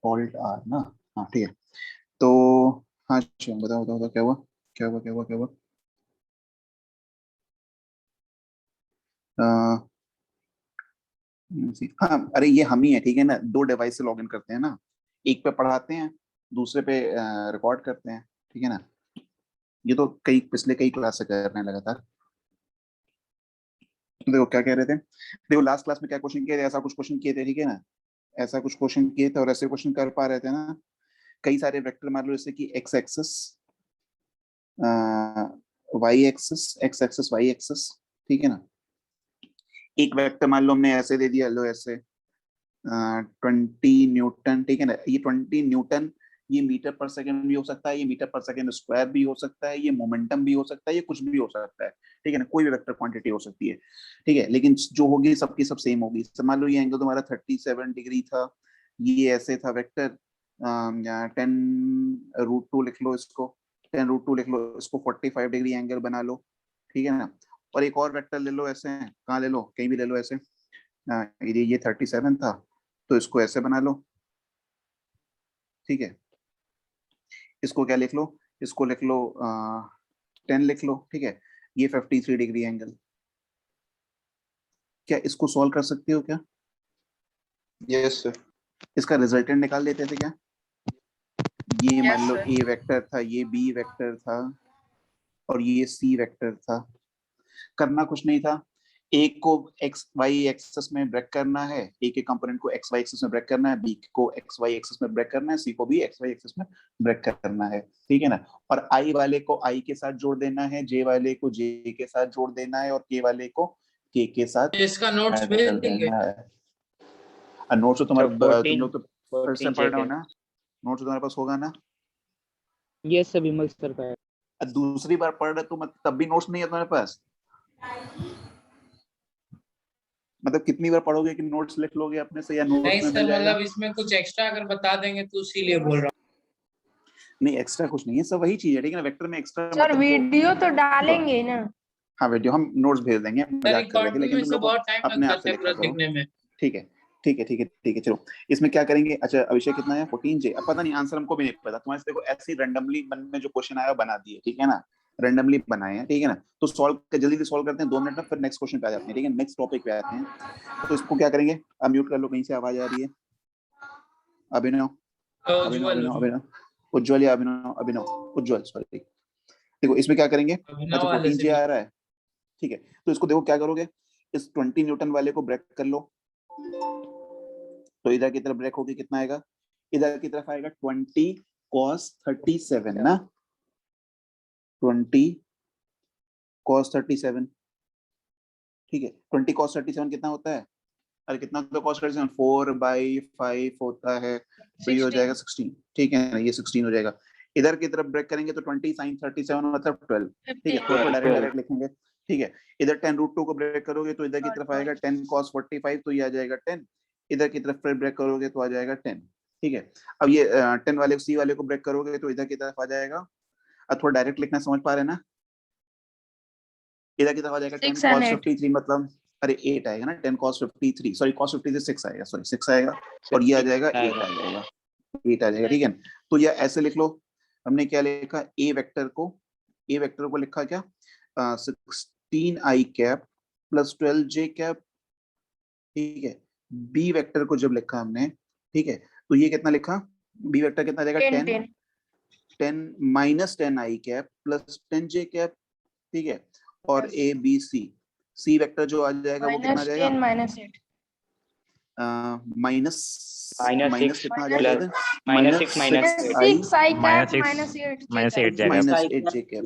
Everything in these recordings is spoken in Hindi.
ऑल्ट आर ना। हाँ ठीक है। तो हाँ शिवम बताओ बताओ बताओ, क्या हुआ क्या हुआ क्या हुआ क्या हुआ? अ, हाँ अरे ये हम ही है, ठीक है ना, दो डिवाइस से लॉग इन करते हैं ना, एक पे पढ़ाते हैं, दूसरे पे रिकॉर्ड करते हैं, ठीक है ना। ये तो कई पिछले कई क्लास से कर रहे हैं लगातार। तो देखो क्या कह रहे थे, देखो लास्ट क्लास में क्या क्वेश्चन किए थे, ऐसा कुछ क्वेश्चन किए थे, ठीक है ना, ऐसा कुछ क्वेश्चन किए थे और ऐसे क्वेश्चन कर पा रहे थे ना। कई सारे वेक्टर मान लो जैसे कि X axis, Y axis, X axis Y axis, ठीक है ना। एक वेक्टर मान लो हमने ऐसे दे दिया, लो ऐसे 20 न्यूटन, ठीक है ना, ये 20 न्यूटन, ये मीटर पर सेकंड भी हो सकता है, ये मीटर पर सेकंड स्क्वायर भी हो सकता है, ये मोमेंटम भी हो सकता है, ये कुछ भी हो सकता है, ठीक है ना, कोई भी वेक्टर क्वांटिटी हो सकती है, ठीक है, लेकिन जो होगी सबकी सब सेम होगी। तो मान लो ये एंगल तुम्हारा 37 डिग्री था, ये ऐसे था वेक्टर, 10√2 लिख लो इसको, 10√2 लिख लो इसको, 45 डिग्री एंगल बना लो, ठीक है ना। और एक और वेक्टर ले लो ऐसे, कहाँ ले लो, कहीं भी ले लो ऐसे, ये 37 था, तो इसको ऐसे बना लो, ठीक है। इसको क्या लिख लो, इसको लिख लो 10 लिख लो, ठीक है। ये 53 डिग्री एंगल, क्या इसको सॉल्व कर सकते हो क्या? Yes sir. इसका रिजल्टेंट निकाल लेते थे क्या? ये यस मान लो सर। ए वेक्टर था, ये बी वेक्टर था, और ये सी वेक्टर था। करना कुछ नहीं था, एक को एक्स वाई एक्सिस में ब्रेक करना है, एक के कंपोनेंट को एक्स वाई एक्सिस में ब्रेक करना है, बी को एक्स वाई एक्सिस में ब्रेक करना है, सी को भी एक्स वाई एक्सिस में ब्रेक करना है, ठीक है ना। और आई वाले को आई के साथ जोड़ देना है, जे वाले को जे के साथ जोड़ देना है, और के वाले को के साथ इसका नोट्स ऐड भेज कर देंगे। देना है। और नोट्स तो तो तुम्हारे तुम 14 लोग तो फिर से 14 पढ़ रहे हो चेक है। ना, नोट्स तुम्हारे पास होगा ना। ये सब विमल सर का है। दूसरी बार पढ़ रहे तो तब भी नोट्स नहीं है तुम्हारे पास, मतलब कितनी बार पढ़ोगे कि नोट्स लिख लोगे अपने से, या नहीं नोट्स में सर, मिल जाएगा? मतलब इसमें कुछ एक्स्ट्रा अगर बता देंगे तो इसीलिए बोल रहा नहीं एक्स्ट्रा कुछ नहीं है, सब वही चीज है, ठीक है ना, वेक्टर में एक्स्ट्रा सर मतलब वीडियो तो डालेंगे ना। हाँ वीडियो हम नोट्स भेज देंगे, हूँ। सर मजाक कर रहे थे, रिकॉर्डिंग लेकिन में तुम से लोग को बहुत टाइम लग अपने आप से जाता है लिखा पूरा करो, सीखने में। ठीक है ठीक है ठीक है ठीक है। चलो इसमें क्या करेंगे, अच्छा अभिषेक कितना है 14 जे, अब पता नहीं आंसर हमको भी नहीं पता, तुम्हारे से देखो ऐसे ही रैंडमली मन में जो क्वेश्चन आया बना दिए, ठीक है ना, रैंडमली बनाए हैं, ठीक है ना। तो सॉल्व जल्दी से सॉल्व करते हैं 2 मिनट में, फिर नेक्स्ट क्वेश्चन पे आ जाते हैं, ठीक है, नेक्स्ट टॉपिक पे आते हैं। तो इसको क्या करेंगे, अब म्यूट कर लो, कहीं से आवाज आ रही है। अभिनव तो अभिनव उज्जवल अभिनव अभिनव उज्ज्वल या अभिनव अभिनव उज्ज्वल सॉरी। देखो इसमें क्या करेंगे, अभिनव अच्छा वाले 14 से जे भी। आ रहा है, ठीक है। तो इसको देखो क्या करोगे, इस 20 न्यूटन वाले को ब्रेक कर लो, तो इधर की तरफ ब्रेक होके कितना आएगा, इधर की तरफ आएगा 20 cos 37 ना, 20 cos 37, ठीक है। 20 cos 37 कितना होता है, अरे कितना होता है cos 37, 4/5 होता है, तो ये हो 16। जाएगा 16, ठीक है ना, ये 16 हो जाएगा। इधर की तरफ ब्रेक करेंगे तो 20 sin 37 मतलब 12, ठीक है, थोड़ा 15। थोड़ा डायरेक्ट डायरेक्ट लिखेंगे, ठीक है। इधर 10√2 को ब्रेक करोगे तो इधर की तरफ आएगा 10 cos 45, तो ये आ जाएगा 10, इधर की तरफ फिर ब्रेक करोगे तो आ जाएगा 10, ठीक है। अब ये 10 वाले सी वाले को ब्रेक करोगे तो इधर की तरफ आ जाएगा, अब थोड़ा डायरेक्ट लिखना समझ पा रहे हैं ना, इधर की तरफ आ जाएगा 10 6 and cos 8। 53 मतलब, अरे 8 आएगा ना, 10 cos 53, सॉरी cos 53 6 आएगा, सॉरी 6 आएगा, और ये आ जाएगा 8 आ जाएगा, 8 आ जाएगा, ठीक है। तो ये ऐसे लिख लो, हमने क्या लिखा, ए वेक्टर को लिखा क्या, 16i cap plus 12j cap, ठीक है। बी वेक्टर को जब लिखा हमने, ठीक है, तो ये कितना लिखा, बी वेक्टर कितना आ जाएगा 10 10 10 10 -10i cap plus 10j cap, ठीक है। और ए बी सी वेक्टर जो आ जाएगा वो कितना आ जाएगा, -10 -8 माइनस -6 माइनस कितना आ जाएगा प्लस इधर, -6 -6i 6 i कैप -8 -8 जाएगा। Minus 8j cap,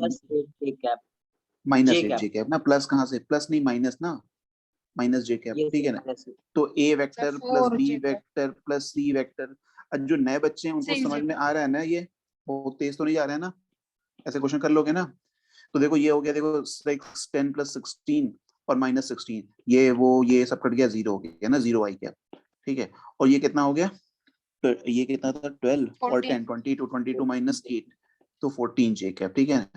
minus 8j cap ना, प्लस कहाँ से, प्लस नहीं माइनस ना, माइनस जे कैप, ठीक है ना। तो A vector plus B 4j cap vector plus C vector, अब जो नए बच्चे हैं उनको 6j समझ में कैप। आ रहा है ना, ये बहुत तेज तो नहीं जा रहा है ना, ऐसे क्वेश्चन कर लोगे ना। तो देखो ये हो गया, देखो 6 10 + 16 और -16, ये सब कट गया, 0 हो गया ना, 0i कैप, ठीक है। और ये कितना हो गया, तो ये कितना था 12 और 10 22 -8, तो 14j कैप, ठीक है।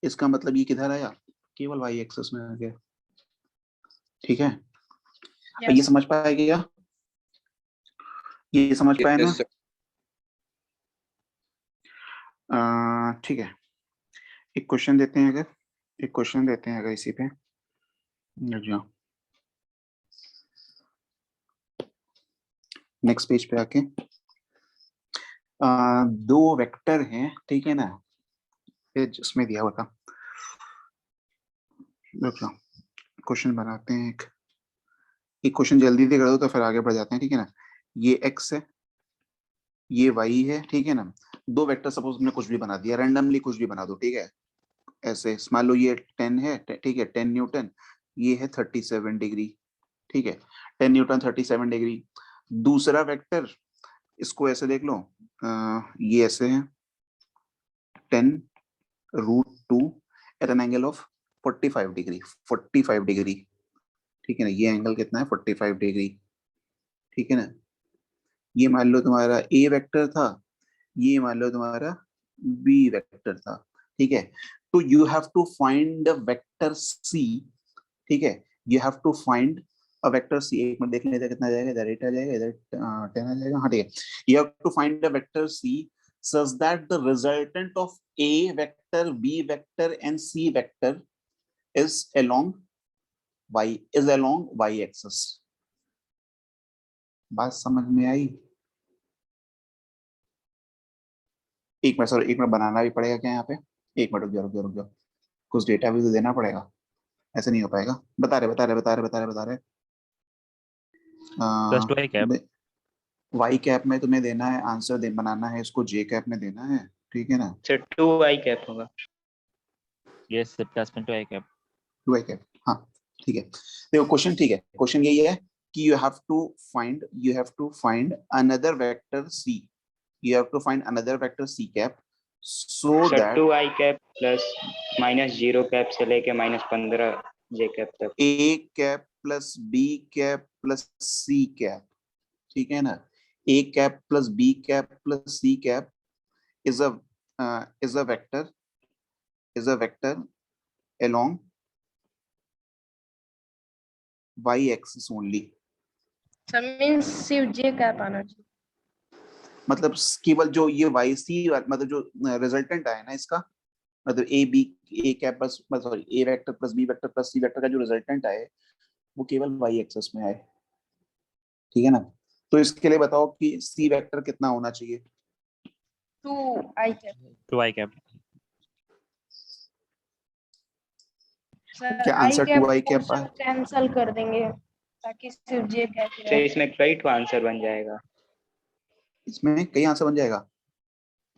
इसका मतलब ये किधर आया, केवल y एक्सिस में आ गया, ठीक है। ये समझ पाएगा, ये समझ पाए ना। Yes sir. ठीक है, एक क्वेश्चन देते हैं अगर इसी पे लग जाओ, नेक्स्ट पेज पे आके दो वेक्टर हैं, ठीक है ना, ये जिसमें दिया हुआ था, रुक जाओ क्वेश्चन बनाते हैं, एक क्वेश्चन जल्दी से कर दो तो फिर आगे बढ़ जाते हैं, ठीक है ना। ये x है, ये y है, ठीक है ना। दो वेक्टर सपोज तुमने कुछ भी बना दिया, रैंडमली कुछ भी बना दो, ठीक है, ऐसे मान लो ये 10 है, ठीक है, 10 न्यूटन, ये है 37 डिग्री, ठीक है, 10 न्यूटन 37 डिग्री। दूसरा वेक्टर, इसको ऐसे देख लो, ये ऐसे है 10√2 at an angle of 45 degree, 45 degree, ठीक है ना, ये एंगल कितना है 45 डिग्री, ठीक है ना। ये मान लो तुम्हारा ए वेक्टर था, ये मान लो तुम्हारा बी वेक्टर था, ठीक है। तो you have to find the vector C, ठीक है, you have to find a vector C. एक मिनट देख लेते हैं कितना आ जाएगा, इधर 8 आ जाएगा, इधर 10 आ जाएगा, हाँ ठीक है। You have to find the vector C such that the resultant of a vector, b vector and c vector is along y axis। बात समझ में आई? एक मिनट बनाना भी पड़ेगा क्या यहाँ पे, एक मिनट रुक जाओ, कुछ डेटा भी तो देना पड़ेगा, ऐसे नहीं हो पाएगा। बता रहे प्लस 2 आई कैप। वाई कैप में तुम्हें देना है आंसर, बनाना है इसको जे कैप में देना है, ठीक है ना। सर 2 आई कैप होगा। यस सर, प्लस 2 आई कैप। 2 कैप, हाँ ठीक है। देखो क्वेश्चन, ठीक है, क्वेश्चन यही है कि you have to find another vector c, you have to find another vector c cap so sir that 2 I cap plus -0 cap से लेके -15 जे कैप तक। a cap plus b cap plus c cap, ठीक है ना। a cap plus b cap plus c cap is a vector along y axis only। सब मींस सिर्फ जे कैप आना चाहिए। मतलब केवल जो ये वाई सी, मतलब जो रिजल्टेंट आया ना इसका, मतलब A cap plus, sorry, A vector plus B vector plus C vector का जो रिजल्टेंट आए वो केवल वाई एक्सिस में आए, ठीक है ना। तो इसके लिए बताओ कि सी वेक्टर कितना होना चाहिए। 2 आई कैप। 2 आई कैप। सर क्या I answer cap 2 I cap portion cancel कर देंगे ताकि सिर्फ जे कैप ही सर रहे। इसमें कई तो आंसर बन जाएगा। इसमें कई आंसर बन जाएगा।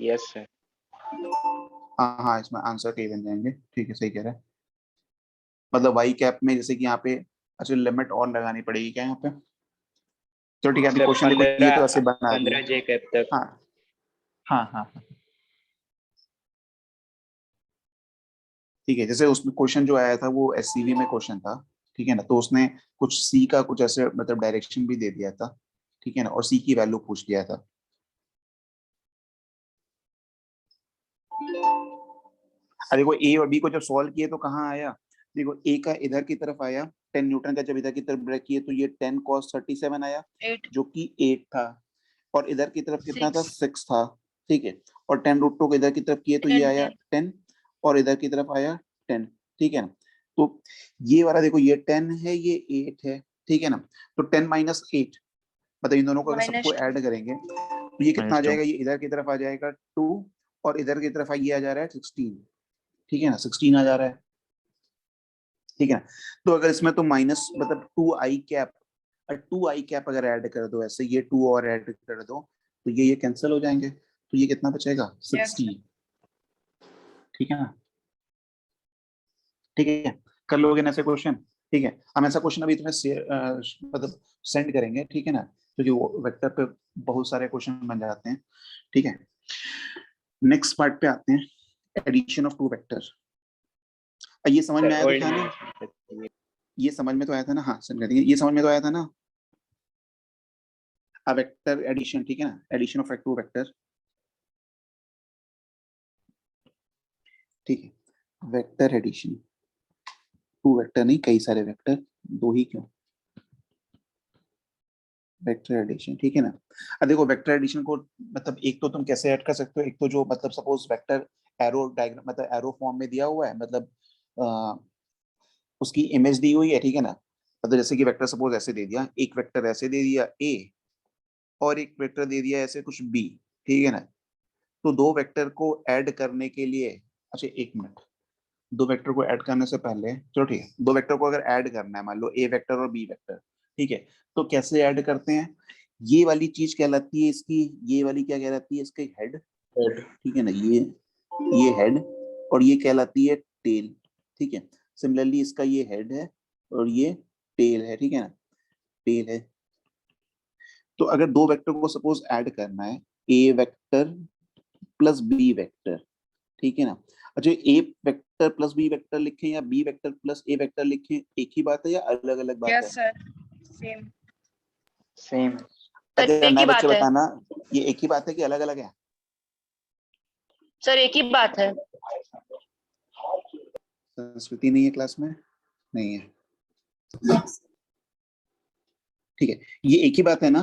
Yes sir. हाँ, इसमें आंसर कई बन जाएंगे, ठीक है, सही कह रहा है। मतलब वाई कैप में जैसे कि यहाँ पे अच्छा लिमिट और लगानी पड़ेगी क्या यहाँ पे। चलो ठीक है, अभी सर क्वेश्चन देखो, ये तो ऐसे बना दिया। 15 जे कैप तक। हाँ हाँ, ठीक है। जैसे उसमें क्वेश्चन जो आया था वो एससीवी में क्वेश्चन था, ठीक है ना, तो उसने कुछ सी का कुछ ऐसे मतलब डायरेक्शन भी दे दिया था, ठीक है ना, और सी की वैल्यू पूछ लिया था। अरे देखो ए और बी को जब सॉल्व किए तो कहाँ आया, देखो ए का इधर की तरफ आया 10 न्यूटन का, जब इधर की तरफ ब्रेक किए तो ये 10 cos 37 आया 8 जो कि 8 था, और इधर की तरफ कितना था 6 6 था, ठीक है, और 10√2 को इधर की तरफ किए तो ये 10 आया 10 10, और इधर की तरफ आया 10, ठीक है ना। तो ये वाला देखो ये 10 है, ये 8 है, ठीक है ना। तो 10 - 8, मतलब इन दोनों को अगर सबको -2 ऐड करेंगे तो ये कितना आ -2। जाएगा, ये इधर की तरफ आ जाएगा 2, और इधर की तरफ ये आ जा रहा है 16, ठीक है ना, 16 आ जा रहा है, ठीक है ना। तो अगर इसमें तो माइनस मतलब 2 आई कैप अगर ऐड कर दो ऐसे, ये 2 और ऐड कर दो तो ये कैंसिल हो जाएंगे, तो ये कितना बचेगा यस 16, ठीक है ना, ठीक है। कर लोगे ना ऐसे क्वेश्चन, ठीक है। हम ऐसा क्वेश्चन अभी तुम्हें मतलब सेंड करेंगे, ठीक है ना, क्योंकि वो वेक्टर पे बहुत सारे क्वेश्चन बन जाते हैं, ठीक है। नेक्स्ट पार्ट पे आते हैं, एडिशन ऑफ टू वेक्टर। ये समझ में सर आया तो ओल्ड था ना, ये समझ में तो आया था ना, हाँ सेंड कर देंगे, ये समझ में तो आया था ना। अब वेक्टर एडिशन, ठीक है ना, एडिशन ऑफ टू वेक्टर, ठीक है, वेक्टर एडिशन, टू वेक्टर नहीं, कई सारे वेक्टर, दो ही क्यों, वेक्टर एडिशन, ठीक है ना। अब देखो वेक्टर एडिशन को मतलब एक तो तुम कैसे ऐड कर सकते हो, एक तो जो मतलब सपोज वेक्टर एरो डायग्राम मतलब एरो फॉर्म में दिया हुआ है, मतलब उसकी इमेज दी हुई है, ठीक है ना। मतलब जैसे कि वेक्टर सपोज ऐसे दे दिया, एक वेक्टर ऐसे दे दिया ए, और एक वेक्टर दे दिया ऐसे कुछ बी, ठीक है ना। तो दो वेक्टर को ऐड करने के लिए, अच्छा एक मिनट, दो वेक्टर को ऐड करने से पहले, चलो ठीक है, दो वेक्टर को अगर ऐड करना है, मान लो ए वेक्टर और बी वेक्टर, ठीक है, तो कैसे ऐड करते हैं। ये वाली चीज कहलाती है इसकी, ये वाली क्या कहलाती है इसके, हेड, हेड। ठीक है ना, ये हेड, और ये कहलाती है टेल, ठीक है। सिमिलरली इसका ये हेड है और ये टेल है, ठीक है ना, टेल है। तो अगर दो वेक्टर को सपोज ऐड करना है, ए वेक्टर प्लस बी वेक्टर, ठीक है ना। अच्छा ए वेक्टर प्लस बी वेक्टर लिखें या B vector plus A vector लिखें, एक ही बात है या अलग अलग बात है। Yes sir, same. सेम। अच्छा एक ही नए बच्चे बात है बताना, ये एक ही बात है कि अलग अलग है। सर, एक ही बात है। संस्कृति नहीं है क्लास में, नहीं है, ठीक है, ये एक ही बात है ना।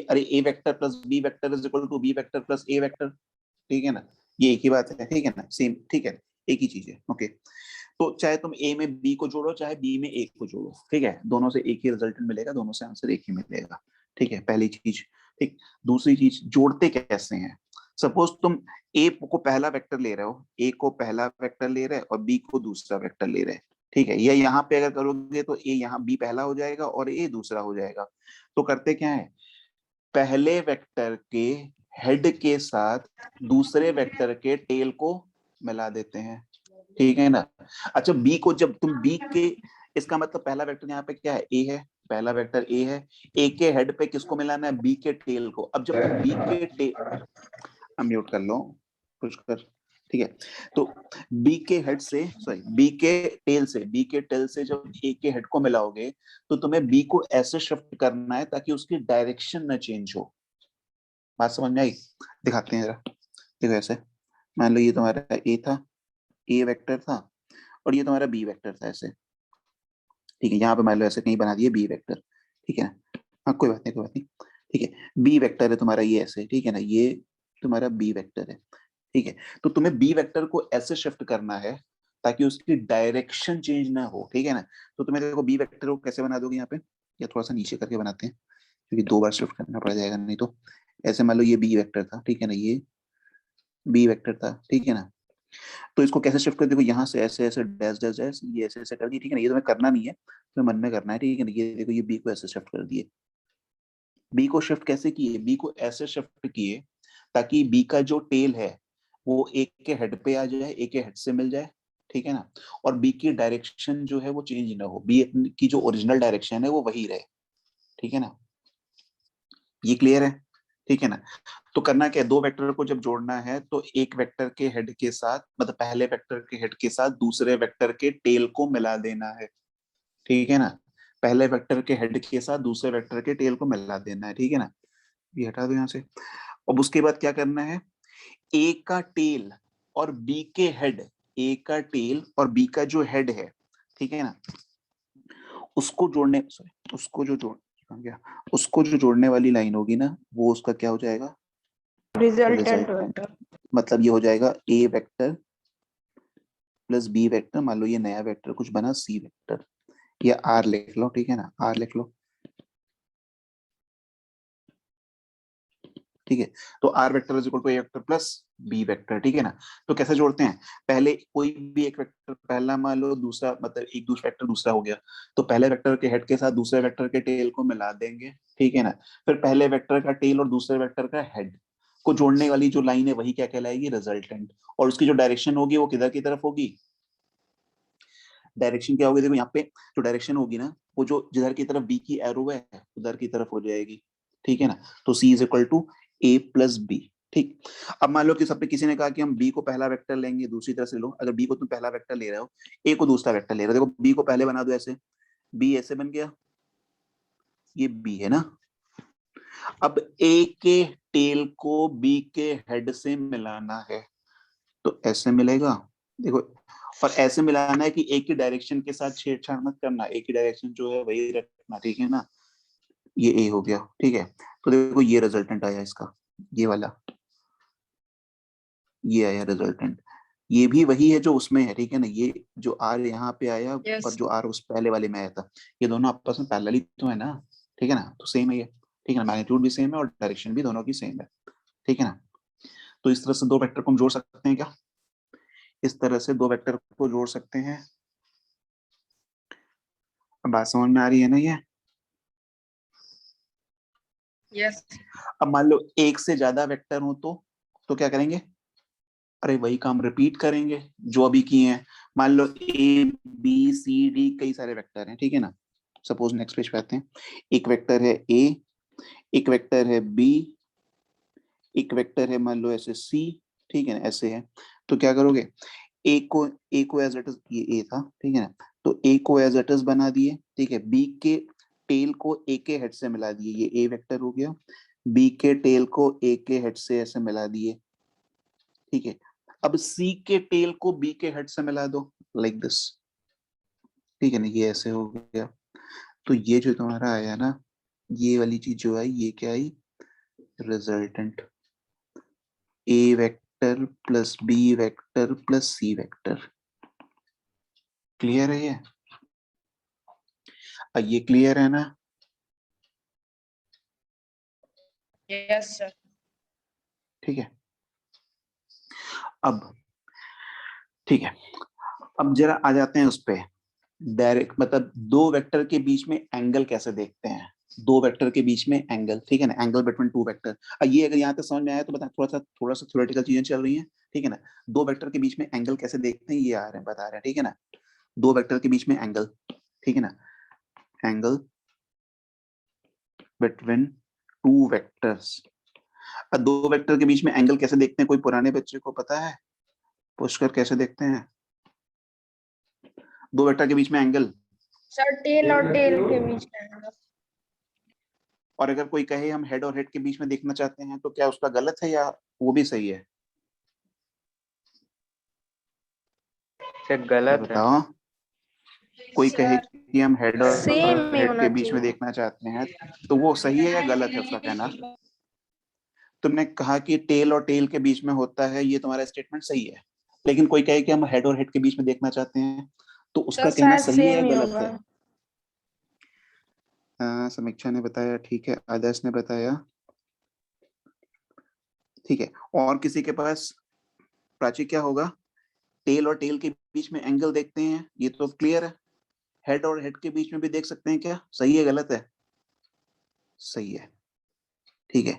अरे A vector plus B vector is equal to B vector plus A vector, ठीक है ना, ये एक ही बात है, ठीक है ना, सेम, ठीक है, एक ही चीज है, ओके। तो चाहे तुम ए में बी को जोड़ो चाहे बी में ए को जोड़ो, ठीक है, दोनों से एक ही रिजल्ट मिलेगा, दोनों से आंसर एक ही मिलेगा, ठीक है, पहली चीज, ठीक। दूसरी चीज, जोड़ते कैसे हैं। सपोज तुम ए को पहला वेक्टर ले रहे हो, ए को पहला वेक्टर ले रहे और बी को दूसरा वेक्टर ले रहे, ठीक है, या यहाँ पे अगर करोगे तो ए यहाँ बी पहला हो जाएगा और ए दूसरा हो जाएगा। तो करते क्या है, पहले वेक्टर के हेड के साथ दूसरे वेक्टर के टेल को मिला देते हैं, ठीक है ना। अच्छा बी को जब तुम बी के, इसका मतलब पहला वेक्टर यहाँ पे क्या है, ए है, पहला वेक्टर ए है, ए के हेड पे किसको मिलाना है, बी के टेल को। अब जब तुम बी के टेल, म्यूट कर लो कुछ कर, ठीक है। तो बी के हेड से, सॉरी बी के टेल से, बी के टेल से जब ए के हेड को मिलाओगे तो तुम्हें बी को ऐसे शिफ्ट करना है ताकि उसकी डायरेक्शन न चेंज हो। बात समझ में आई, दिखाते हैं जरा, देखो ऐसे, मान लो ये तुम्हारा ए था, ए वेक्टर था, और ये तुम्हारा बी वेक्टर था ऐसे, ठीक है, यहाँ पे मान लो ऐसे कहीं बना दिए बी वेक्टर, ठीक है ना। हाँ कोई बात नहीं, कोई बात नहीं, ठीक है, बी वेक्टर है तुम्हारा ये ऐसे, ठीक है ना, ये तुम्हारा बी वेक्टर है, ठीक है। तो तुम्हें बी वेक्टर को ऐसे शिफ्ट करना है ताकि उसकी डायरेक्शन चेंज ना हो, ठीक है ना। तो तुम्हें देखो बी वेक्टर को कैसे बना दोगे यहाँ पे, या थोड़ा सा नीचे करके बनाते हैं क्योंकि दो बार शिफ्ट करना पड़ जाएगा नहीं तो। ऐसे मान लो ये बी वेक्टर था, ठीक है ना, ये बी वेक्टर था, ठीक है ना। तो इसको कैसे शिफ्ट कर, देखो यहाँ से ऐसे ऐसे डैश डैश डैश, ये ऐसे ऐसे कर दिए, ठीक है ना, ये तुम्हें करना नहीं है, तुम्हें मन में करना है, ठीक है ना। ये देखो ये बी को ऐसे शिफ्ट कर दिए, बी को शिफ्ट कैसे किए, बी को ऐसे शिफ्ट किए ताकि बी का जो टेल है वो एक के हेड पे आ जाए, एक के हेड से मिल जाए, ठीक है ना। और बी की डायरेक्शन जो है वो चेंज ना हो, बी की जो ओरिजिनल डायरेक्शन है वो वही रहे, ठीक है ना। ये क्लियर है, ठीक है ना। तो करना क्या है, दो वेक्टर को जब जोड़ना है तो एक वेक्टर के हेड के साथ, मतलब पहले वेक्टर के हेड के साथ दूसरे वेक्टर के टेल को मिला देना है, ठीक है ना। पहले वेक्टर के हेड के साथ दूसरे वेक्टर के टेल को मिला देना है, ठीक है ना। ये हटा दो यहाँ से। अब उसके बाद क्या करना है, ए का टेल और बी के हेड, ए का टेल और बी का जो हेड है, ठीक है ना, उसको जोड़ने, सॉरी उसको जो जोड़ गया, उसको जो जोड़ने वाली लाइन होगी ना वो उसका क्या हो जाएगा, रिजल्टेंट रिजल्टेंट। वेक्टर। मतलब ये हो जाएगा ए वेक्टर प्लस बी वेक्टर, मान लो ये नया वेक्टर कुछ बना सी वेक्टर, या आर लिख लो, ठीक है ना, आर लिख लो, ठीक है। तो R vector is equal to A vector plus B vector, ठीक है ना। तो कैसे जोड़ते हैं, पहले कोई भी एक वेक्टर पहला मान लो, दूसरा मतलब एक दूसरा वेक्टर दूसरा हो गया, तो पहले वेक्टर के हेड के साथ दूसरे वेक्टर के टेल को मिला देंगे, ठीक है ना। फिर पहले वेक्टर का टेल और दूसरे वेक्टर का हेड को जोड़ने वाली जो लाइन है वही क्या कहलाएगी, रिजल्टेंट। और उसकी जो डायरेक्शन होगी वो किधर की तरफ होगी, डायरेक्शन क्या होगी, देखो यहाँ पे जो डायरेक्शन होगी ना वो जो जिधर की तरफ बी की एरो है उधर की तरफ हो जाएगी, ठीक है ना। तो C is equal to A plus B, ठीक। अब मान लो कि सब पे किसी ने कहा कि हम बी को पहला वेक्टर लेंगे, दूसरी तरह से लो, अगर बी को तुम पहला वेक्टर ले रहे हो, ए को दूसरा वेक्टर ले रहे हो, देखो बी को पहले बना दो ऐसे, बी ऐसे बन गया, ये बी है ना। अब ए के टेल को बी के हेड से मिलाना है, तो ऐसे मिलेगा, देखो। और ऐसे मिलाना है कि एक ही डायरेक्शन के साथ छेड़छाड़ मत करना, एक ही डायरेक्शन जो है वही रखना, ठीक है ना। ये ए हो गया, ठीक है। तो देखो ये रिजल्टेंट आया इसका, ये वाला, ये आया रिजल्टेंट। ये भी वही है जो उसमें है, ठीक है ना। ये जो आर यहाँ पे आया Yes. और जो आर उस पहले वाले में आया था, ये दोनों आपस में पैरेलल ही तो है ना, ठीक है ना। तो सेम है ये, ठीक है ना। मैग्नीट्यूड भी सेम है और डायरेक्शन भी दोनों की सेम है, ठीक है ना। तो इस तरह से दो वेक्टर को हम जोड़ सकते हैं क्या? इस तरह से दो वेक्टर को जोड़ सकते हैं। अब बात समझ में आ रही है ना ये? Yes. अब मान लो एक से ज्यादा वेक्टर हो तो क्या करेंगे? अरे वही काम रिपीट करेंगे जो अभी किए हैं। मान लो ए बी सी डी कई सारे वेक्टर हैं, ठीक है ना। सपोज नेक्स्ट पेज पे आते हैं। एक वेक्टर है ए, एक वेक्टर है बी, एक वेक्टर है मान लो ऐसे सी, ठीक है ना, ऐसे है। तो क्या करोगे? ए को एज इट इज, ये ए था, ठीक है ना। तो ए को एज इट इज बना दिए, ठीक है। बी के टेल को ए के हेड से मिला दिए, ये ए वेक्टर हो गया। बी के टेल को ए के हेड से ऐसे मिला दिए, ठीक है। अब सी के टेल को बी के हेड से मिला दो, लाइक दिस, ठीक है ना। ये ऐसे हो गया। तो ये जो तुम्हारा आया ना, ये वाली चीज जो आई, ये क्या आई? Resultant A vector plus B vector plus C vector. Clear है ये? ये क्लियर है ना? Yes, sir. ठीक है। अब ठीक है, अब जरा आ जाते हैं उस पे डायरेक्ट, मतलब दो वेक्टर के बीच में एंगल कैसे देखते हैं। दो वेक्टर के बीच में एंगल, ठीक है ना, एंगल बिटवीन टू वेक्टर। ये अगर यहाँ तक समझ में आया तो बता, थोड़ा सा थ्योरेटिकल चीजें चल रही हैं, ठीक है ना। दो वेक्टर के बीच में एंगल कैसे देखते हैं ये आ रहे हैं, बता रहे हैं, ठीक है ना। दो वेक्टर के बीच में एंगल, ठीक है ना, एंगल बिटवीन टू वेक्टर्स। अब दो वेक्टर के बीच में एंगल कैसे देखते हैं, कोई पुराने बच्चे को पता है? पुष्कर कैसे देखते हैं दो वेक्टर के बीच में एंगल? Sir, tail और tail के बीच में। और अगर कोई कहे हम हेड और हेड के बीच में देखना चाहते हैं तो क्या उसका गलत है या वो भी सही है? सर गलत है। बताओ। कोई कहे Sir, कि हम हेड और same ही हेड होना के बीच में चाहिए। देखना चाहते हैं, तो वो सही है या गलत है उसका कहना? तुमने कहा कि टेल और टेल के बीच में होता है, ये तुम्हारा स्टेटमेंट सही है। लेकिन कोई कहे कि हम हेड और हेड के बीच में देखना चाहते हैं, तो उसका Sir, कहना शायद सही है या same ही गलत होगा। है? समीक्षा ने बताया, ठीक है। आदर्श ने बताया, ठीक है। और किसी के पास? प्राची क्या होगा? टेल और टेल के बीच में एंगल देखते हैं, ये तो क्लियर है। हेड और हेड के बीच में भी देख सकते हैं, क्या सही है गलत है? सही है, ठीक है।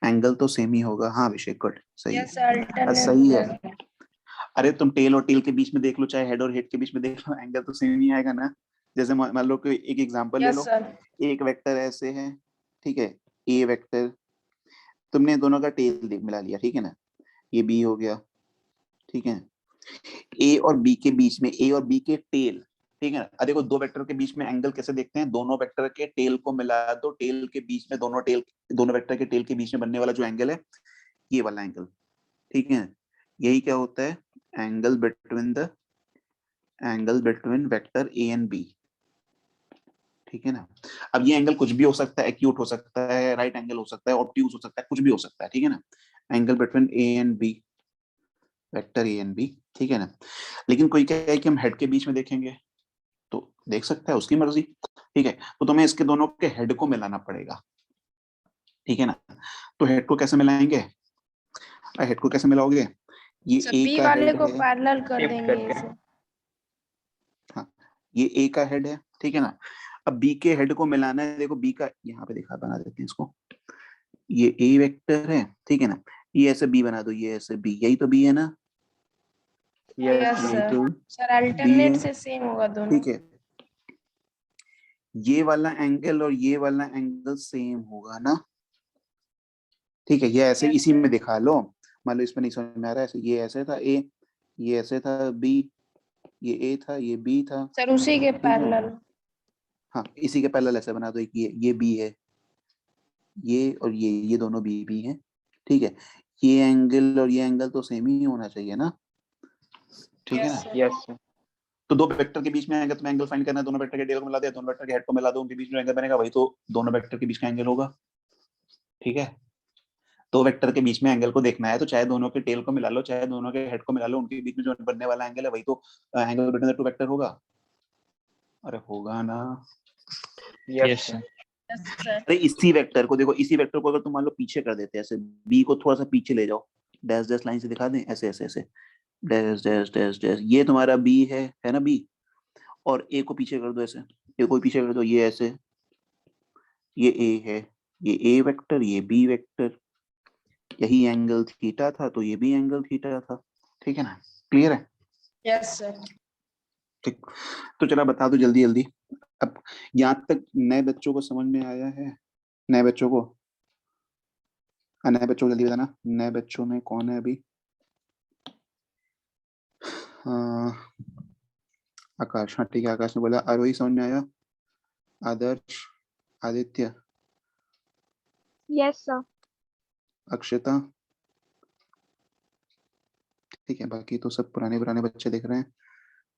एंगल तो सेम ही होगा, हाँ अभिषेक, गुड, सही Yes, है, सही है। alternate है। अरे तुम टेल और टेल के बीच में देख लो, चाहे हेड और हेड के बीच में देख लो, एंगल तो सेम ही आएगा ना। जैसे मान लो कि एक एग्जांपल ले Yes, लो। sir. एक वेक्टर ऐसे है, ठीक है, ए वेक्टर, तुमने दोनों का टेल मिला लिया, ठीक है ना। ये बी हो गया, ठीक है। ए और बी के बीच में, ए और बी के टेल, ठीक है ना। अब देखो दो वेक्टर के बीच में एंगल कैसे देखते हैं, दोनों वेक्टर के टेल को मिला दो, टेल के बीच में दोनों वेक्टर के टेल के बीच में बनने वाला जो एंगल है, ये वाला एंगल, ठीक है। यही क्या होता है? Angle between vector A and B, ठीक है ना। अब ये एंगल कुछ भी हो सकता है, एक्यूट हो सकता है, राइट एंगल हो सकता है, ऑब्ट्यूज हो सकता है, कुछ भी हो सकता है, ठीक है ना। Angle between A and B, vector A and B, ठीक है ना। लेकिन कोई कहे कि हम हेड के बीच में देखेंगे, तो देख सकता है, उसकी मर्जी, ठीक है। तो तुम्हें इसके दोनों के हेड को मिलाना पड़ेगा, ठीक है ना। तो हेड को कैसे मिलाएंगे? हेड को कैसे मिलाओगे? ये Sir, ए B का वाले हेड को है, पैरेलल कर शिफ्ट देंगे करके। इसे। हाँ, ये ए का हेड है, ठीक है ना। अब बी के हेड को मिलाना है, देखो बी का यहाँ पे दिखा, बना देते हैं इसको। ये ए वेक्टर है, ठीक है ना। ये ऐसे बी बना दो, ये ऐसे बी, यही तो बी है ना, यस Yes, यही sir. तो Sir, बी alternate है, से सेम होगा दोनों। ठीक है। ये वाला एंगल और ये वाला एंगल सेम होगा ना, ठीक है। ये ऐसे Yes, इसी sir. में दिखा लो। मान लो इसमें नहीं समझ में आ रहा है, ऐसे ये ऐसे था ए, ये ऐसे था बी, ये ए था, ये बी था, Sir, उसी के ठीक है। पैरेलल। हाँ, इसी के पैरेलल ऐसे बना दो, एक ये बी है, ये और ये दोनों बी हैं, ठीक है। ये एंगल और ये एंगल तो सेम ही होना चाहिए ना, ठीक है Yes, ना। sir. Yes sir. तो दो वेक्टर के बीच में एंगल, तुम्हें एंगल फाइंड करना है, दोनों वेक्टर के टेल को मिला दिया, दोनों वेक्टर के हेड को मिला दो, उनके बीच में एंगल बनेगा, वही तो दोनों वेक्टर के बीच का एंगल होगा। ठीक है, दो वेक्टर के बीच में एंगल को देखना है तो चाहे दोनों के टेल को मिला लो, चाहे दोनों के हेड को मिला लो, उनके बीच में जो बनने वाला एंगल है वही तो angle between the two vector होगा। अरे होगा ना। Yes sir. Yes sir. अरे इसी वेक्टर को देखो, इसी वेक्टर को अगर तुम मान लो पीछे कर देते हैं ऐसे, बी को थोड़ा सा पीछे ले जाओ, डैश डैश लाइन से दिखा दें, ऐसे ऐसे ऐसे, डैश डैश डैश डैश, ये तुम्हारा बी है ना बी, और ए को पीछे कर दो ऐसे, ए को पीछे कर दो, ये ऐसे, ये ए है, ये ए वेक्टर, ये बी वेक्टर, यही एंगल थीटा था तो ये भी एंगल थीटा था। ठीक है ना, क्लियर है? Yes sir. ठीक, तो चला बता दो जल्दी जल्दी। अब यहाँ तक नए बच्चों को समझ में आया है? नए बच्चों को, नए बच्चों को जल्दी बताना, नए बच्चों में कौन है अभी? आकाश, हाँ ठीक है, आकाश ने बोला। आरोही समझ में आया? आदर्श, आदित्य, यस सर। अक्षता, ठीक है, बाकी तो सब पुराने पुराने बच्चे दिख रहे हैं।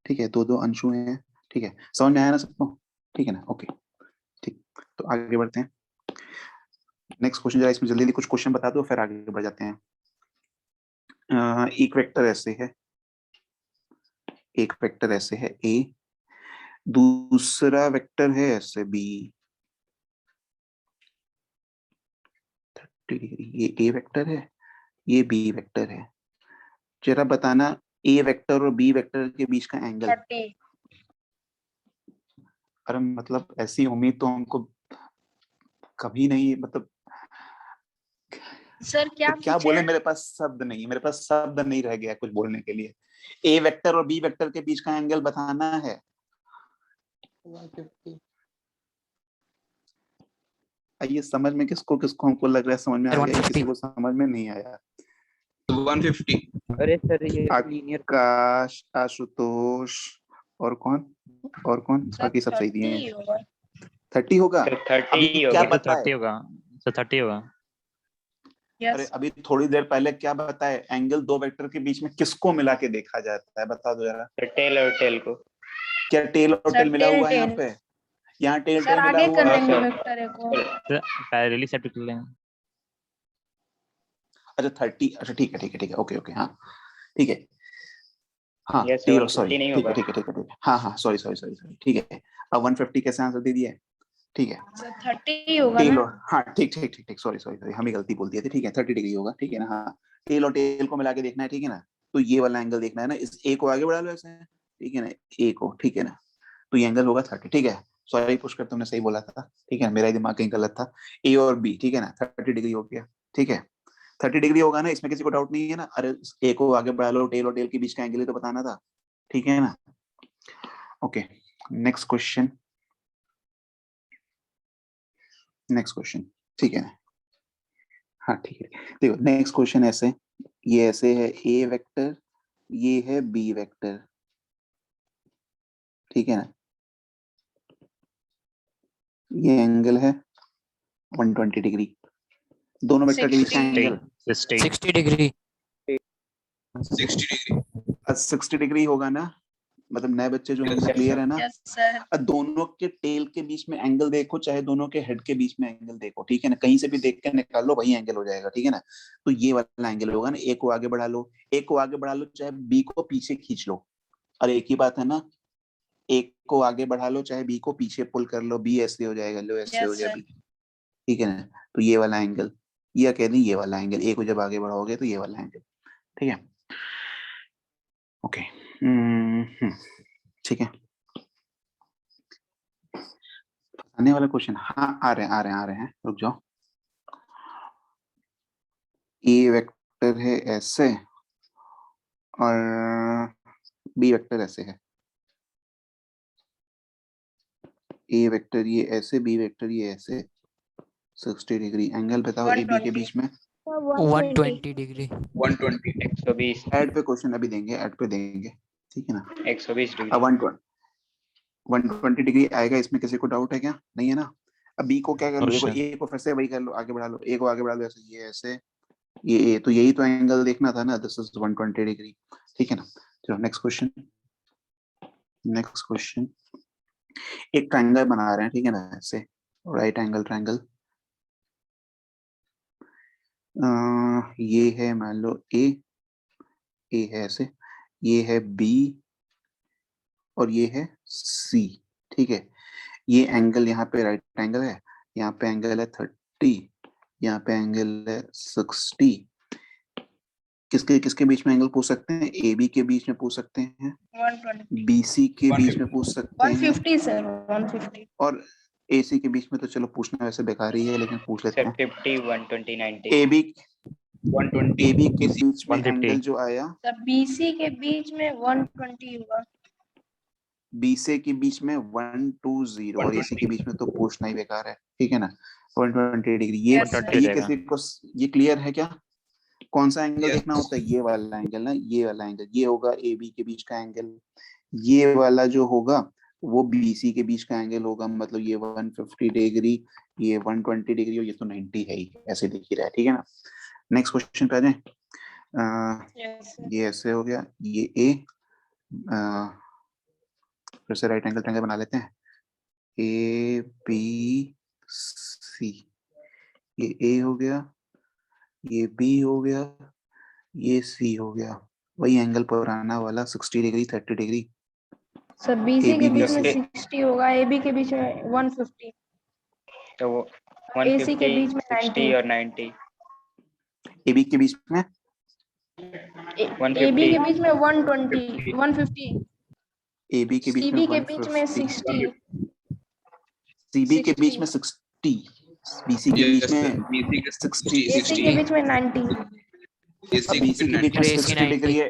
ठीक है, दो दो अंशु हैं। ठीक है, समझ में आया ना सबको? ठीक है ना, ओके ठीक, तो आगे बढ़ते हैं। नेक्स्ट क्वेश्चन, जरा इसमें जल्दी जल्दी कुछ क्वेश्चन बता दो फिर आगे बढ़ जाते हैं। एक वेक्टर ऐसे है, एक वेक्टर ऐसे है ए, दूसरा वेक्टर है ऐसे बी, ये ए वेक्टर है, ये बी वेक्टर है। जरा बताना ए वेक्टर और बी वेक्टर के बीच का एंगल। 30। अरे मतलब ऐसी उम्मीद तो हमको कभी नहीं, मतलब सर क्या क्या पूछे? बोले, मेरे पास शब्द नहीं, मेरे पास शब्द नहीं रह गया कुछ बोलने के लिए। ए वेक्टर और बी वेक्टर के बीच का एंगल बताना है। 150। ये समझ में किसको किसको हमको लग रहा है समझ में आ गया, किसी को समझ में नहीं आया। 150। अरे सर ये लीनियर आकाश, आशुतोष, और कौन, और कौन, सर बाकी सब सही दिए 30 हैं। होगा। 30 होगा? 30 अभी ही क्या होगा। बताए? 30 होगा सर, 30 होगा। अरे यस। अभी थोड़ी देर पहले क्या बताए, एंगल दो वेक्टर के बीच में किसको मिला के देखा जाता है, बता दो जरा। सर टेल और टेल को। क्या टेल और सर टेल मिला टेल हुआ है यहाँ टेल। पे? यहाँ टेल सर टेल मिला आगे हुआ कर है। लेंगे सर। वेक्टर को। सर पैरेलली सेट कर लेंगे। अच्छा 30, अच्छा ठीक है ठीक है ठीक है, ओके ओके, हाँ ठीक है, हाँ यस टेल, 150 सॉरी, नहीं ठीक है होगा। ठीक है ठीक है ठीक है, हाँ हाँ सॉरी सॉरी सॉरी सॉरी, ठीक है। अब 150 कैसे आंसर दे दिया है? ठीक है, सर 30 होगा टेल ना? और, हाँ ठीक ठीक ठीक ठीक, सॉरी सॉरी सॉरी, हम ही गलती बोल दिए थे। ठीक है 30 डिग्री होगा, ठीक है ना, हाँ टेल और टेल को मिला के देखना है, ठीक है ना। तो ये वाला एंगल देखना है ना, इस ए को आगे बढ़ा लो ऐसे, ठीक है ना, ए को, ठीक है ना, तो ये एंगल होगा 30। ठीक है, सॉरी पुष्कर तुमने सही बोला था, ठीक है, मेरा ही दिमाग कहीं गलत था। ए और बी, ठीक है ना, 30 डिग्री हो गया। ठीक है, 30 डिग्री होगा ना, इसमें किसी को डाउट नहीं है ना? अरे ए को आगे बढ़ा लो, टेल और टेल के बीच का एंगल ही तो बताना था, ठीक है ना। Okay, next question, next question, ठीक है ना, हाँ ठीक है। देखो नेक्स्ट क्वेश्चन ऐसे, ये ऐसे है ए वेक्टर, ये है बी वेक्टर, ठीक है ना, ये एंगल है 120 डिग्री, दोनों वेक्टर के बीच का 60। Angle 60 degree. 60 डिग्री। 60 डिग्री होगा ना, मतलब नए बच्चे जो हैं क्लियर है ना। Yes sir. दोनों के टेल के बीच में एंगल देखो, चाहे दोनों के हेड के बीच में एंगल देखो, ठीक है ना, कहीं से भी देख कर निकाल लो, वही एंगल हो जाएगा, ठीक है ना। तो ये वाला एंगल होगा ना, ए को आगे बढ़ा लो, ए को आगे बढ़ा लो, चाहे बी को पीछे खींच लो, अरे एक ही बात है ना, ए को आगे बढ़ा लो चाहे बी को पीछे पुल कर लो, बी ऐसे हो जाएगा, लो ऐसे हो यस जाएगा सर। बी, ठीक है ना। तो ये वाला एंगल, ये कह दें ये वाला एंगल, ए को जब आगे बढ़ाओगे तो ये वाला एंगल, ठीक है, ओके, ठीक है। आने वाला क्वेश्चन, हाँ आ रहे हैं आ रहे हैं आ रहे हैं, रुक जाओ। ए वेक्टर है ऐसे और बी वेक्टर ऐसे है, ए वेक्टर ये ऐसे, बी वेक्टर ये ऐसे, 60 डिग्री एंगल बताओ ए बी के 120। बीच में। 120 डिग्री। 120। 120। ऐड पे क्वेश्चन अभी देंगे, ऐड पे देंगे, ठीक है ना। 120 अब डिग्री। 120 डिग्री आएगा, इसमें किसी को डाउट है क्या? नहीं है ना। अब बी को क्या कर लो, देखो क्वेश्चन ए को फिर से वही कर लो, आगे बढ़ा लो, ए को आगे बढ़ा लो ऐसे, ये ऐसे, ये ए, तो यही तो एंगल देखना था ना, दिस इज 120 डिग्री, ठीक है ना। चलो नेक्स्ट क्वेश्चन, नेक्स्ट क्वेश्चन, एक ट्रायंगल बना रहे हैं, ठीक है ना, ऐसे राइट एंगल ट्रायंगल। ये है मान लो ए है ऐसे, ये है बी और ये है सी, ठीक है। ये एंगल यहाँ पे राइट एंगल है, यहाँ पे एंगल है 30, यहाँ पे एंगल है 60। किसके किसके बीच में एंगल पूछ सकते हैं? ए बी के बीच में पूछ सकते हैं, 120 बीसी के बीच 150 में पूछ सकते हैं, 150 सर 150 और एसी के बीच में तो चलो पूछना वैसे बेकार ही है, लेकिन पूछ लेते सर हैं। 50 120 90 ए बी 120 के बीच में 150 एंगल जो आया, सर बीसी के बीच में 120 होगा। बीसी के बीच में 120 और एसी के 120 बीच में तो पूछना ही बेकार है, ठीक है ना। 120 डिग्री, ये Yes, sir. ये जाएगा। किसी को ये क्लियर है क्या? कौन सा एंगल Yes. देखना होता है? ये वाला एंगल ना, ये वाला एंगल, ये होगा ए बी के बीच का एंगल। ये वाला जो होगा वो बीसी के बीच का एंगल होगा, मतलब ये 150 डिग्री, ये 120 डिग्री और ये तो 90 है ही, ऐसे दिख ही रहा है, ठीक है ना। नेक्स्ट क्वेश्चन पे आ जाए। Yes, sir. ये ऐसे हो गया, ये ए, फिर से राइट एंगल ट्रायंगल बना लेते हैं, ए बी सी। ये ए हो गया, ये बी हो गया, ये सी हो गया। वही एंगल पुराना वाला 60 डिग्री 30 डिग्री। सर बीसी के AB बीच में ए- 60 होगा, एबी के बीच में 150, तो वो AC के 150 बीच में 60 90, और 90 AB के बीच में एबी 150 के बीच में 120 150, AB के बीच में सीबी के बीच में 150, 60 CB के बीच में 60, 60, BC के बीच Yes, sir. में BC के 60, AC के बीच में 90। AC अब BC के बीच में AC 60 डिग्री है,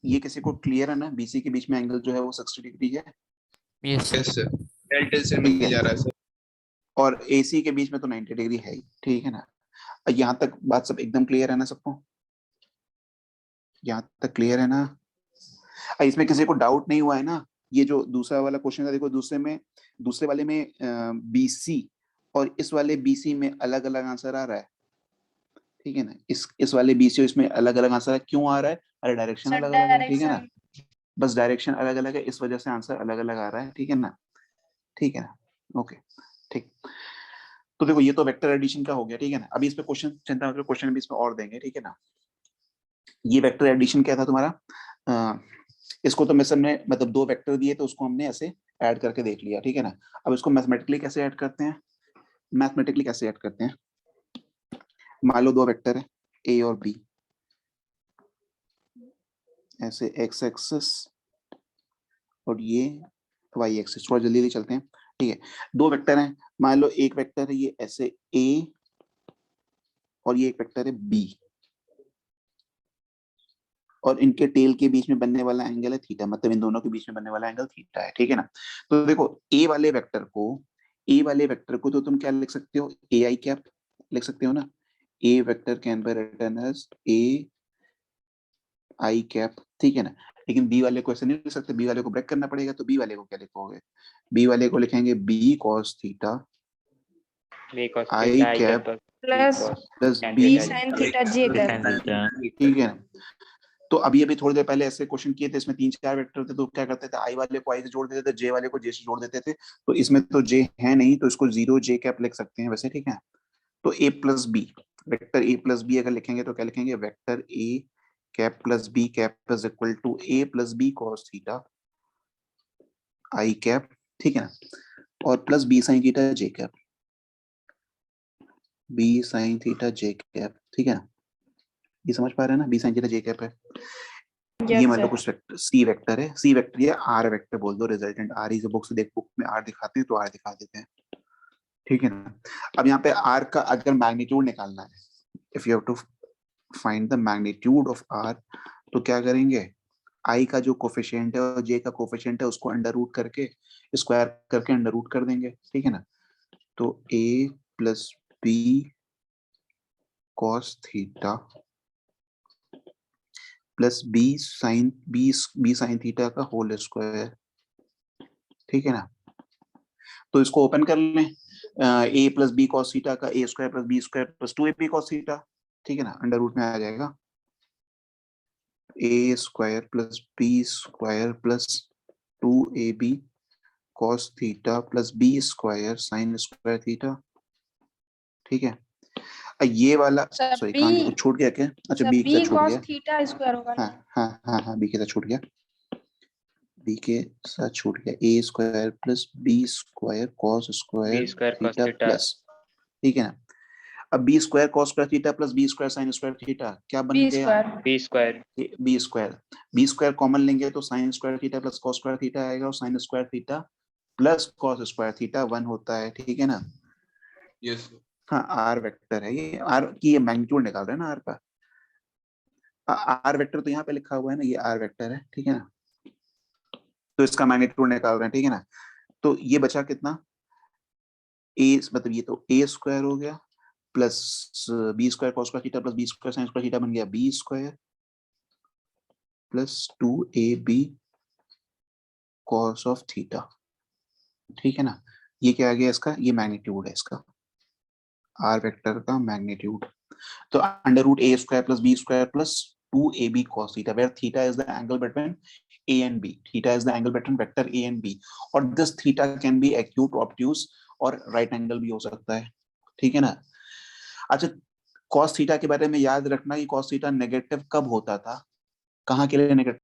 ये किसी को क्लियर है ना? BC के बीच में एंगल जो है वो 60 डिग्री है, Yes. Yes, sir. डेल्टा से मिल जा रहा है सर। और AC के बीच में तो 90 डिग्री है ही, ठीक है ना। यहाँ तक बात सब एकदम क्लियर है ना सबको? यहाँ तक क्लियर है ना? इसमें किसी को डाउट नहीं हुआ है ना? ये जो दूसरा वाला क्वेश्चन था, देखो दूसरे वाले में BC और इस वाले BC में अलग अलग आंसर आ रहा है, ठीक है ना। इस वाले BC और इसमें अलग अलग आंसर है, क्यों आ रहा है? अरे डायरेक्शन सर अलग अलग है, ठीक है ना। डायरेक्शन बस डायरेक्शन अलग अलग है, इस वजह से आंसर अलग अलग आ रहा है, ठीक है ना, ठीक है ना, ओके, ठीक। तो देखो ये तो वेक्टर एडिशन का हो गया, ठीक है ना। अभी इस पे क्वेश्चन चिंता मतलब क्वेश्चन भी इसमें और देंगे, ठीक है ना। ये वेक्टर एडिशन क्या था तुम्हारा? इसको तो मेसन में मतलब दो वेक्टर दिए तो उसको हमने ऐसे ऐड करके देख लिया, ठीक है ना। अब इसको मैथमेटिकली कैसे ऐड करते हैं? मैथमेटिकली कैसे ऐड करते हैं? मान लो दो वेक्टर है ए और बी, ऐसे एक्स एक्सिस और ये वाई एक्सिस। थोड़ा जल्दी जल्दी चलते हैं, ठीक है। दो वेक्टर हैं, मान लो एक वेक्टर है ये ऐसे ए और ये एक वेक्टर है बी, और इनके टेल के बीच में बनने वाला एंगल है थीटा, मतलब इन दोनों के बीच में बनने वाला एंगल थीटा है, ठीक है ना। तो देखो ए वाले वेक्टर को तो तुम क्या लिख सकते हो? ए आई कैप लिख सकते हो ना। A vector can be written as A I cap, ठीक है ना। लेकिन बी वाले को ऐसे नहीं लिख सकते, बी वाले को ब्रेक करना पड़ेगा। तो बी वाले को क्या लिखोगे? बी वाले को लिखेंगे B cos theta I cap plus plus B B, sine theta J cap. ठीक है ना। तो अभी थोड़ी देर पहले ऐसे क्वेश्चन किए थे, इसमें 3-4 वेक्टर थे, तो क्या करते थे? आई वाले को आई से जोड़ देते थे, जे वाले को जे से जोड़ देते थे। तो इसमें तो जे है नहीं, तो इसको 0 जे कैप लिख सकते हैं वैसे, ठीक है। तो A plus B, vector A plus B अगर लिखेंगे तो क्या लिखेंगे? Vector A cap plus B cap is equal to A plus B cos theta I cap, ठीक है ना, और plus B sine theta J cap, B sine theta J cap, ठीक है ना। ये समझ पा रहे हैं ना? B sine theta J cap है। ये मतलब कुछ वेक्टर सी वेक्टर है, सी वेक्टर या आर वेक्टर बोल दो, रिजल्टेंट आर ही से बुक से देख, बुक में आर दिखाते हैं तो आर दिखा देते हैं, ठीक है ना। अब यहाँ पे आर का अगर मैग्नीट्यूड निकालना है, if you have to find the magnitude of R, तो क्या करेंगे? आई का जो कोफिशिएंट है और जे का कोफिशिएंट है उसको अंडर रूट करके स्क्वायर करके अंडर रूट कर देंगे, ठीक है ना। तो A plus B cos theta plus B sine theta का होल स्क्वायर, ठीक है ना। तो इसको ओपन कर लें, A plus B cos theta का A square plus B square plus 2ab cos theta, ठीक है ना, अंडर रूट में आ जाएगा A square plus B square plus 2ab cos theta plus b square sin square theta. ठीक है, ये वाला सर सॉरी b कहाँ कुछ छूट गया क्या? अच्छा सर b के b साथ छूट cos गया। थीटा स्क्वायर होगा हाँ ना। हाँ हाँ हाँ, b के साथ छूट गया, b के साथ छूट गया, a square plus b square cos square B square cos theta theta plus, ठीक है ना। अब b square cos square theta plus b square sin square theta क्या बन b गया? Square B b square common लेंगे तो sin square theta plus cos square theta आएगा, और sin square theta plus cos square theta 1 होता है, ठीक है ना। यस हाँ आर वेक्टर है ये, आर की ये मैग्नीट्यूड निकाल रहे हैं ना आर का। आर वेक्टर तो यहाँ पे लिखा हुआ है ना, ये आर वेक्टर है, ठीक है ना। तो इसका मैग्नीट्यूड निकाल रहे हैं, ठीक है ना। तो ये बचा कितना, ए मतलब ये तो ए स्क्वायर हो गया plus B square cos square theta plus B square sine square theta बन गया B square plus 2ab cos of theta, ठीक है ना। ये क्या आ गया इसका, ये मैग्नीट्यूड है इसका, आर वेक्टर का मैग्नीट्यूड। तो under root A square plus B square plus 2ab cos theta, where theta is the angle between a and b. Theta is the angle between vector a and b. और this theta can be acute, obtuse और right angle भी हो सकता है, ठीक है ना। अच्छा cos theta के बारे में याद रखना कि cos theta नेगेटिव कब होता था, कहाँ के लिए नेगेटिव